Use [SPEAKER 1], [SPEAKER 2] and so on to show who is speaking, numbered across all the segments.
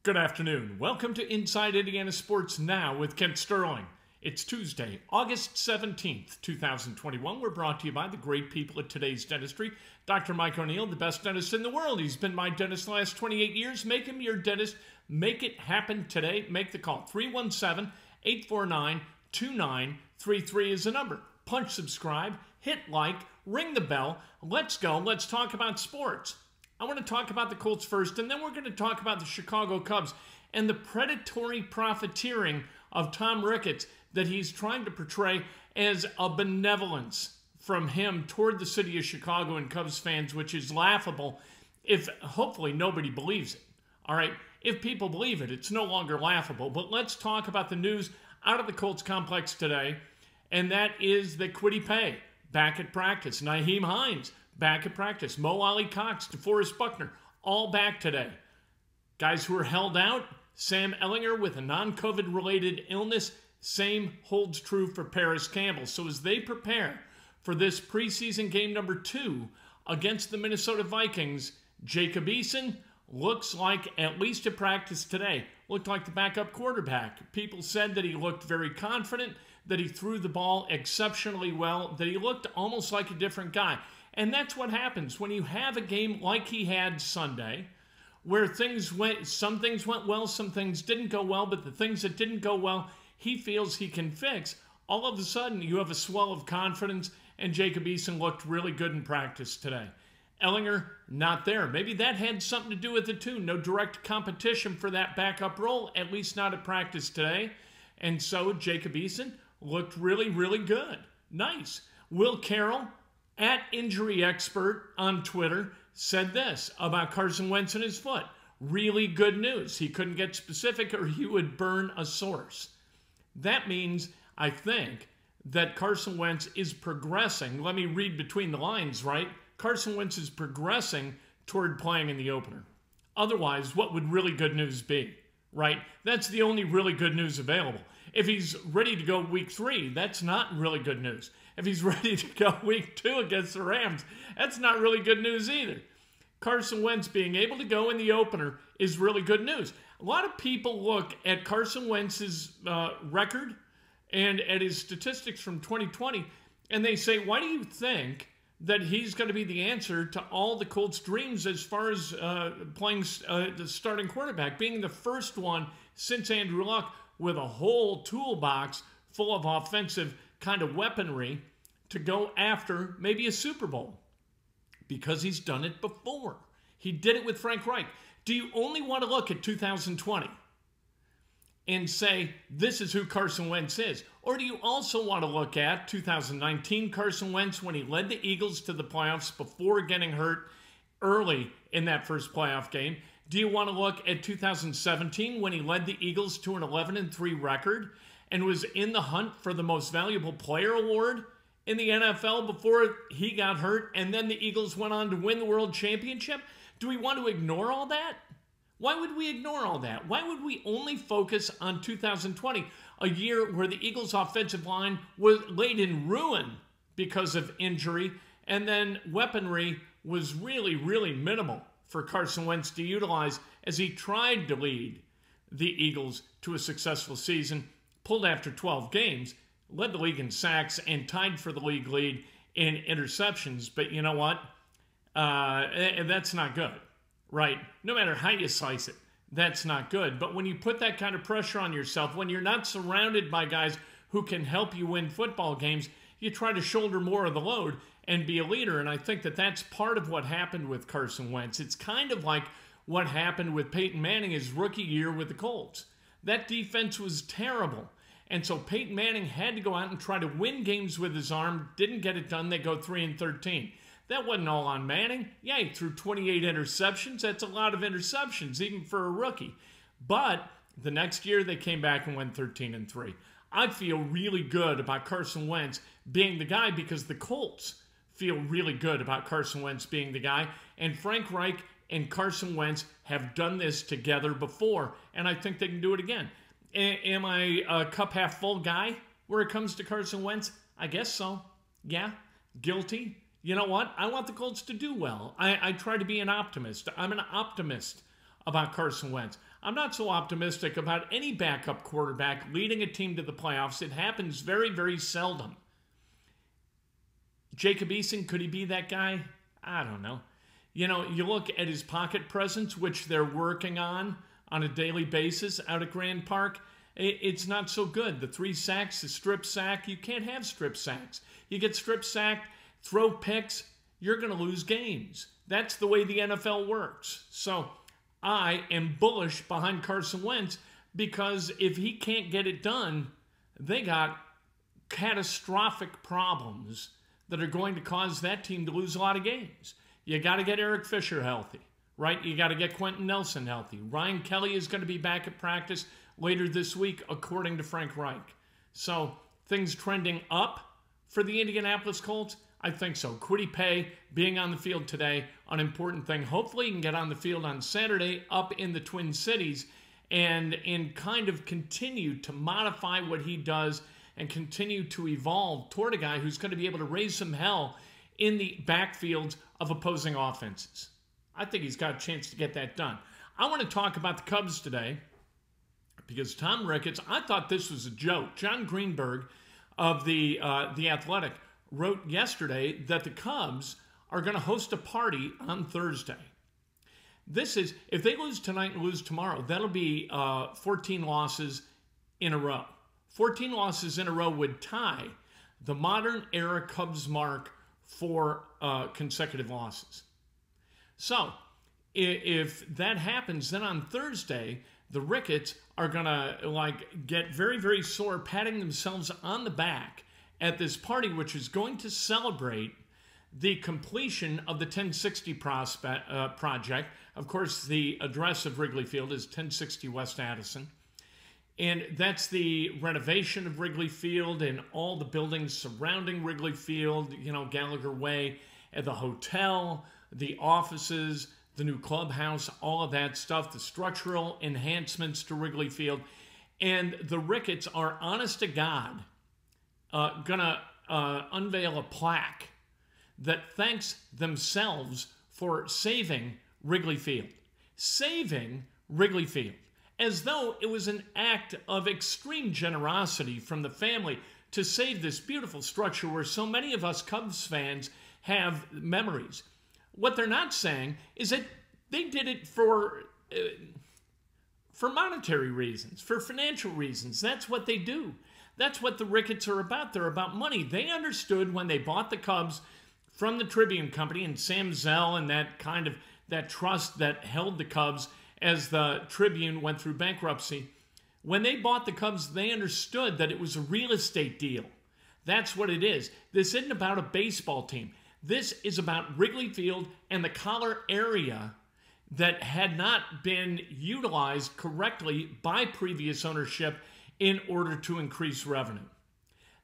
[SPEAKER 1] Good afternoon. Welcome to Inside Indiana Sports Now with Kent Sterling. It's Tuesday, August 17th, 2021. We're brought to you by the great people at Today's Dentistry. Dr. Mike O'Neill, the best dentist in the world. He's been my dentist the last 28 years. Make him your dentist. Make it happen today. Make the call. 317-849-2933 is the number. Punch subscribe, hit like, ring the bell. Let's go. Let's talk about sports. I want to talk about the Colts first, and then we're going to talk about the Chicago Cubs and the predatory profiteering of Tom Ricketts that he's trying to portray as a benevolence from him toward the city of Chicago and Cubs fans, which is laughable if hopefully nobody believes it. All right, if people believe it, it's no longer laughable. But let's talk about the news out of the Colts complex today, and that is that Kwity Paye back at practice. Nyheim Hines back at practice. Mo Alley-Cox, DeForest Buckner, all back today. Guys who are held out, Sam Ehlinger with a non-COVID-related illness. Same holds true for Paris Campbell. So as they prepare for this preseason game number 2 against the Minnesota Vikings, Jacob Eason looks like, at least at practice today, looked like the backup quarterback. People said that he looked very confident, that he threw the ball exceptionally well, that he looked almost like a different guy. And that's what happens when you have a game like he had Sunday, where some things went well, some things didn't go well, but the things that didn't go well, he feels he can fix. All of a sudden, you have a swell of confidence, and Jacob Eason looked really good in practice today. Ehlinger, not there. Maybe that had something to do with it too. No direct competition for that backup role, at least not at practice today. And so Jacob Eason looked really, really good. Nice. Will Carroll, at Injury Expert on Twitter, said this about Carson Wentz and his foot. Really good news. He couldn't get specific or he would burn a source. That means, I think, that Carson Wentz is progressing. Let me read between the lines, right? Carson Wentz is progressing toward playing in the opener. Otherwise, what would really good news be, right? That's the only really good news available. If he's ready to go week 3, that's not really good news. If he's ready to go week 2 against the Rams, that's not really good news either. Carson Wentz being able to go in the opener is really good news. A lot of people look at Carson Wentz's record and at his statistics from 2020, and they say, why do you think that he's going to be the answer to all the Colts' dreams as far as playing the starting quarterback, being the first one since Andrew Luck with a whole toolbox full of offensive kind of weaponry to go after maybe a Super Bowl? Because he's done it before. He did it with Frank Reich. Do you only want to look at 2020 and say, this is who Carson Wentz is? Or do you also want to look at 2019 Carson Wentz when he led the Eagles to the playoffs before getting hurt early in that first playoff game? Do you want to look at 2017 when he led the Eagles to an 11-3 record and was in the hunt for the most valuable player award in the NFL before he got hurt, and then the Eagles went on to win the world championship? Do we want to ignore all that? Why would we ignore all that? Why would we only focus on 2020, a year where the Eagles' offensive line was laid in ruin because of injury, and then weaponry was really, really minimal for Carson Wentz to utilize as he tried to lead the Eagles to a successful season, pulled after 12 games, led the league in sacks, and tied for the league lead in interceptions. But you know what? That's not good, right? No matter how you slice it, that's not good. But when you put that kind of pressure on yourself, when you're not surrounded by guys who can help you win football games, you try to shoulder more of the load and be a leader. And I think that that's part of what happened with Carson Wentz. It's kind of like what happened with Peyton Manning his rookie year with the Colts. That defense was terrible. And so Peyton Manning had to go out and try to win games with his arm. Didn't get it done. They go 3-13. That wasn't all on Manning. Yeah, he threw 28 interceptions. That's a lot of interceptions, even for a rookie. But the next year, they came back and went 13-3. I feel really good about Carson Wentz being the guy because the Colts feel really good about Carson Wentz being the guy. And Frank Reich and Carson Wentz have done this together before, and I think they can do it again. Am I a cup half full guy where it comes to Carson Wentz? I guess so. Yeah, guilty. You know what? I want the Colts to do well. I try to be an optimist. I'm an optimist about Carson Wentz. I'm not so optimistic about any backup quarterback leading a team to the playoffs. It happens very, very seldom. Jacob Eason, could he be that guy? I don't know. You know, you look at his pocket presence, which they're working on a daily basis out at Grand Park. It's not so good. The 3 sacks, the strip sack, you can't have strip sacks. You get strip sacked, throw picks, you're going to lose games. That's the way the NFL works. So I am bullish behind Carson Wentz because if he can't get it done, they got catastrophic problems that are going to cause that team to lose a lot of games. You got to get Eric Fisher healthy, right? You got to get Quentin Nelson healthy. Ryan Kelly is going to be back at practice later this week, according to Frank Reich. So things trending up for the Indianapolis Colts? I think so. Kwity Paye being on the field today, an important thing. Hopefully he can get on the field on Saturday up in the Twin Cities and kind of continue to modify what he does and continue to evolve toward a guy who's going to be able to raise some hell in the backfields of opposing offenses. I think he's got a chance to get that done. I want to talk about the Cubs today because Tom Ricketts, I thought this was a joke. John Greenberg of the Athletic wrote yesterday that the Cubs are going to host a party on Thursday. This is, if they lose tonight and lose tomorrow, that'll be 14 losses in a row. 14 losses in a row would tie the modern era Cubs mark for consecutive losses. So if that happens, then on Thursday, the Ricketts are going to get very, very sore, patting themselves on the back at this party, which is going to celebrate the completion of the 1060 project. Of course, the address of Wrigley Field is 1060 West Addison. And that's the renovation of Wrigley Field and all the buildings surrounding Wrigley Field, you know, Gallagher Way, and the hotel, the offices, the new clubhouse, all of that stuff, the structural enhancements to Wrigley Field. And the Ricketts are, honest to God, gonna unveil a plaque that thanks themselves for saving Wrigley Field. Saving Wrigley Field. As though it was an act of extreme generosity from the family to save this beautiful structure where so many of us Cubs fans have memories. What they're not saying is that they did it for monetary reasons, for financial reasons. That's what they do. That's what the Ricketts are about. They're about money. They understood when they bought the Cubs from the Tribune Company and Sam Zell and that trust that held the Cubs as the Tribune went through bankruptcy. When they bought the Cubs, they understood that it was a real estate deal. That's what it is. This isn't about a baseball team. This is about Wrigley Field and the collar area that had not been utilized correctly by previous ownership in order to increase revenue.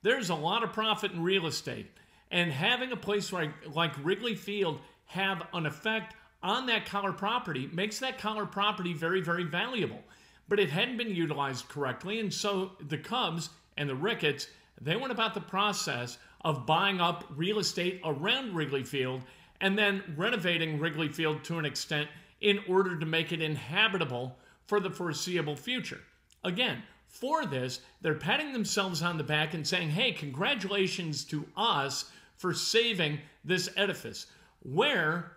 [SPEAKER 1] There's a lot of profit in real estate, and having a place like Wrigley Field have an effect on that collar property makes that collar property very, very valuable. But it hadn't been utilized correctly, and so the Cubs and the Ricketts, they went about the process of buying up real estate around Wrigley Field and then renovating Wrigley Field to an extent in order to make it inhabitable for the foreseeable future. Again, for this, they're patting themselves on the back and saying, hey, congratulations to us for saving this edifice. Where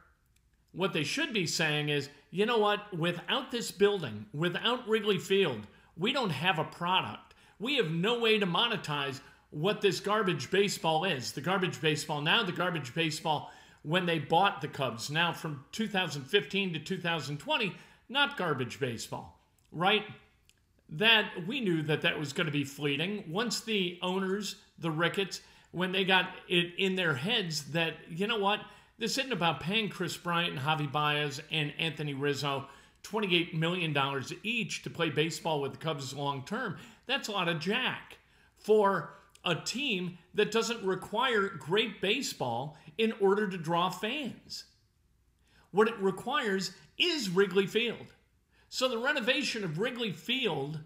[SPEAKER 1] what they should be saying is, you know what, without this building, without Wrigley Field, we don't have a product. We have no way to monetize what this garbage baseball is. The garbage baseball now, the garbage baseball when they bought the Cubs. Now from 2015 to 2020, not garbage baseball, right? That we knew that was going to be fleeting. Once the owners, the Ricketts, when they got it in their heads that, you know what, this isn't about paying Chris Bryant and Javi Baez and Anthony Rizzo $28 million each to play baseball with the Cubs long term. That's a lot of jack for a team that doesn't require great baseball in order to draw fans. What it requires is Wrigley Field. So the renovation of Wrigley Field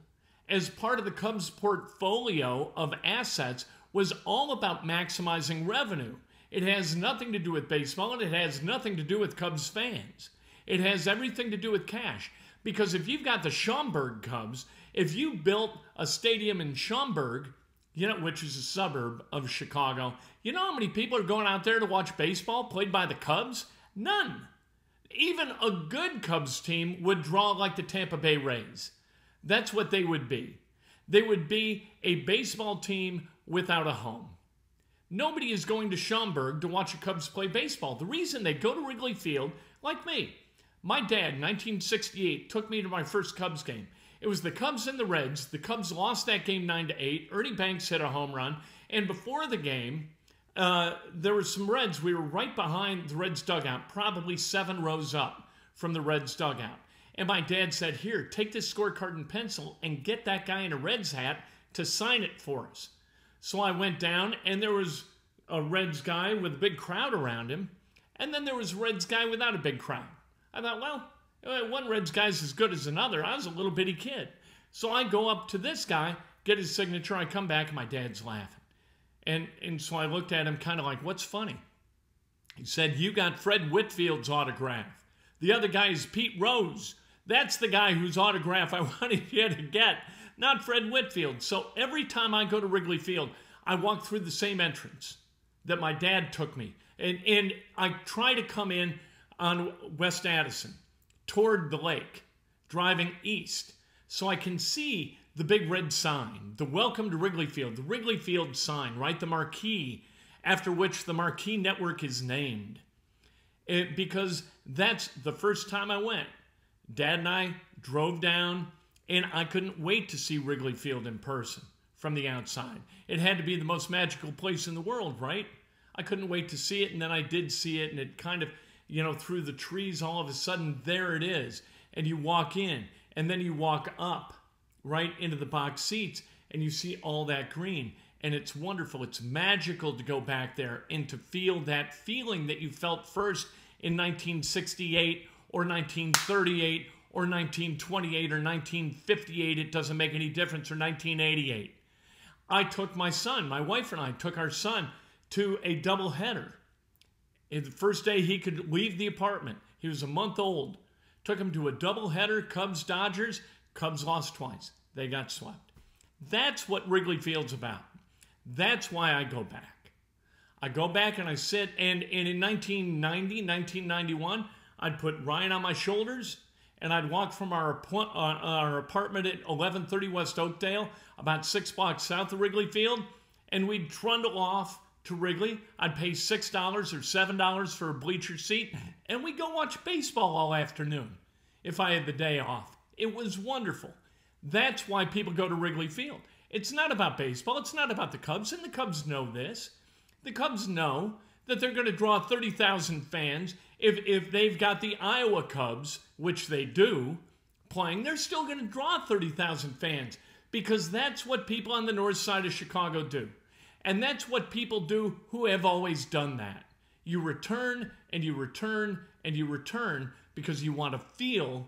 [SPEAKER 1] as part of the Cubs' portfolio of assets was all about maximizing revenue. It has nothing to do with baseball, and it has nothing to do with Cubs fans. It has everything to do with cash. Because if you've got the Schaumburg Cubs, if you built a stadium in Schaumburg, which is a suburb of Chicago, you know how many people are going out there to watch baseball played by the Cubs? None. Even a good Cubs team would draw like the Tampa Bay Rays. That's what they would be. They would be a baseball team without a home. Nobody is going to Schaumburg to watch the Cubs play baseball. The reason they go to Wrigley Field, like me, my dad, in 1968, took me to my first Cubs game. It was the Cubs and the Reds. The Cubs lost that game 9-8. Ernie Banks hit a home run. And before the game, there were some Reds. We were right behind the Reds dugout, probably 7 rows up from the Reds dugout. And my dad said, here, take this scorecard and pencil and get that guy in a Reds hat to sign it for us. So I went down, and there was a Reds guy with a big crowd around him. And then there was a Reds guy without a big crowd. I thought, well, one Reds guy's as good as another. I was a little bitty kid. So I go up to this guy, get his signature. I come back, and my dad's laughing. And so I looked at him kind of like, what's funny? He said, you got Fred Whitfield's autograph. The other guy is Pete Rose. That's the guy whose autograph I wanted you to get, not Fred Whitfield. So every time I go to Wrigley Field, I walk through the same entrance that my dad took me. And I try to come in on West Addison toward the lake, driving east, so I can see the big red sign, the welcome to Wrigley Field, the Wrigley Field sign, right? The marquee, after which the Marquee Network is named. Because that's the first time I went. Dad and I drove down, and I couldn't wait to see Wrigley Field in person from the outside. It had to be the most magical place in the world, right? I couldn't wait to see it, and then I did see it, and it kind of, through the trees, all of a sudden, there it is. And you walk in, and then you walk up right into the box seats, and you see all that green. And it's wonderful. It's magical to go back there and to feel that feeling that you felt first in 1968 or 1938 or 1928 or 1958. It doesn't make any difference, or 1988. I took my son, my wife and I took our son to a doubleheader. The first day he could leave the apartment, he was a month old. Took him to a doubleheader, Cubs-Dodgers. Cubs lost twice. They got swept. That's what Wrigley Field's about. That's why I go back. I go back and I sit, and in 1990, 1991, I'd put Ryan on my shoulders, and I'd walk from our apartment at 1130 West Oakdale, about 6 blocks south of Wrigley Field, and we'd trundle off to Wrigley. I'd pay $6 or $7 for a bleacher seat, and we'd go watch baseball all afternoon if I had the day off. It was wonderful. That's why people go to Wrigley Field. It's not about baseball. It's not about the Cubs, and the Cubs know this. The Cubs know that they're going to draw 30,000 fans. If they've got the Iowa Cubs, which they do, playing, they're still going to draw 30,000 fans, because that's what people on the north side of Chicago do. And that's what people do who have always done that. You return and you return and you return because you want to feel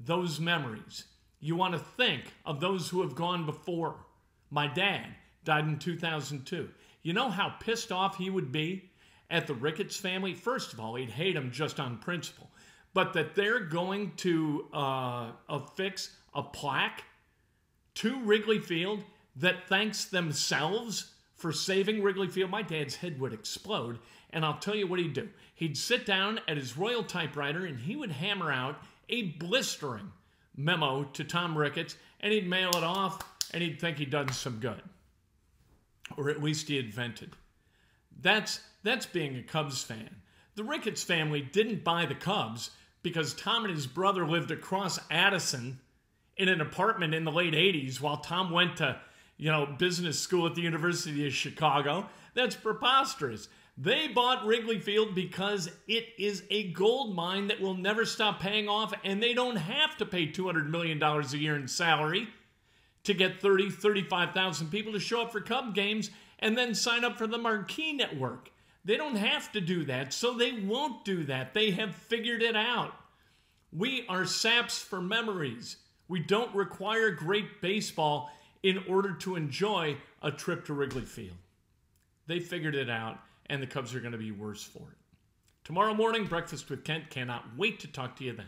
[SPEAKER 1] those memories. You want to think of those who have gone before. My dad died in 2002. You know how pissed off he would be at the Ricketts family? First of all, he'd hate them just on principle. But that they're going to affix a plaque to Wrigley Field that thanks themselves for saving Wrigley Field, my dad's head would explode. And I'll tell you what he'd do. He'd sit down at his royal typewriter, and he would hammer out a blistering memo to Tom Ricketts, and he'd mail it off, and he'd think he'd done some good. Or at least he had vented. That's being a Cubs fan. The Ricketts family didn't buy the Cubs because Tom and his brother lived across Addison in an apartment in the late 80s while Tom went to business school at the University of Chicago. That's preposterous. They bought Wrigley Field because it is a gold mine that will never stop paying off, and they don't have to pay $200 million a year in salary to get 35,000 people to show up for Cub games and then sign up for the Marquee Network. They don't have to do that, so they won't do that. They have figured it out. We are saps for memories. We don't require great baseball in order to enjoy a trip to Wrigley Field. They figured it out, and the Cubs are going to be worse for it. Tomorrow morning, Breakfast with Kent. Cannot wait to talk to you then.